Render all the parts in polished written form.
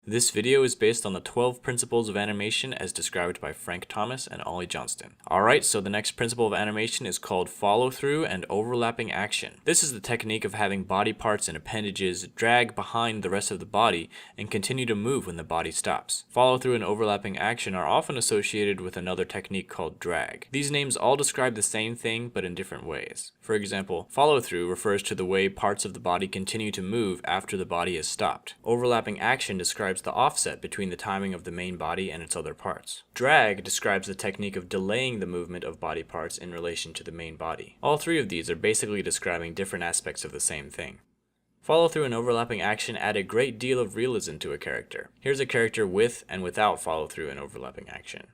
This video is based on the 12 principles of animation as described by Frank Thomas and Ollie Johnston. Alright, so the next principle of animation is called follow through and overlapping action. This is the technique of having body parts and appendages drag behind the rest of the body and continue to move when the body stops. Follow through and overlapping action are often associated with another technique called drag. These names all describe the same thing but in different ways. For example, follow through refers to the way parts of the body continue to move after the body is stopped. Overlapping action describes the offset between the timing of the main body and its other parts. Drag describes the technique of delaying the movement of body parts in relation to the main body. All three of these are basically describing different aspects of the same thing. Follow through and overlapping action add a great deal of realism to a character. Here's a character with and without follow through and overlapping action.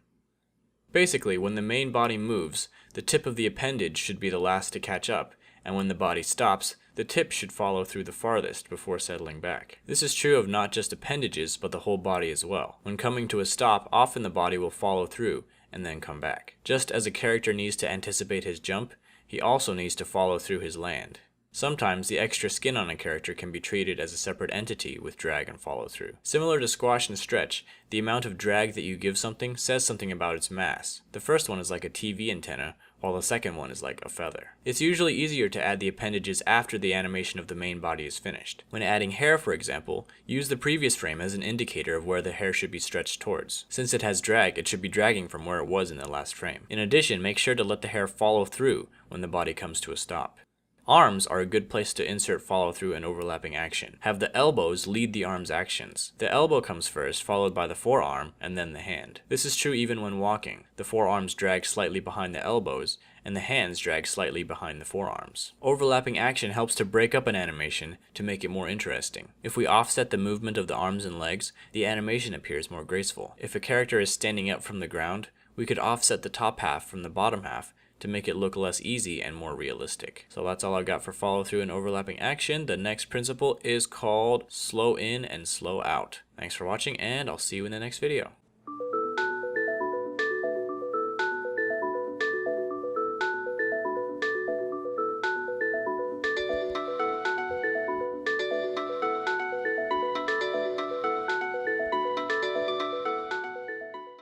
Basically, when the main body moves, the tip of the appendage should be the last to catch up, and when the body stops, the tip should follow through the farthest before settling back. This is true of not just appendages, but the whole body as well. When coming to a stop, often the body will follow through and then come back. Just as a character needs to anticipate his jump, he also needs to follow through his land. Sometimes the extra skin on a character can be treated as a separate entity with drag and follow through. Similar to squash and stretch, the amount of drag that you give something says something about its mass. The first one is like a TV antenna, while the second one is like a feather. It's usually easier to add the appendages after the animation of the main body is finished. When adding hair, for example, use the previous frame as an indicator of where the hair should be stretched towards. Since it has drag, it should be dragging from where it was in the last frame. In addition, make sure to let the hair follow through when the body comes to a stop. Arms are a good place to insert follow through and overlapping action. Have the elbows lead the arm's actions. The elbow comes first, followed by the forearm, and then the hand. This is true even when walking. The forearms drag slightly behind the elbows, and the hands drag slightly behind the forearms. Overlapping action helps to break up an animation to make it more interesting. If we offset the movement of the arms and legs, the animation appears more graceful. If a character is standing up from the ground, we could offset the top half from the bottom half to make it look less easy and more realistic. So that's all I've got for follow through and overlapping action. The next principle is called slow in and slow out. Thanks for watching, and I'll see you in the next video.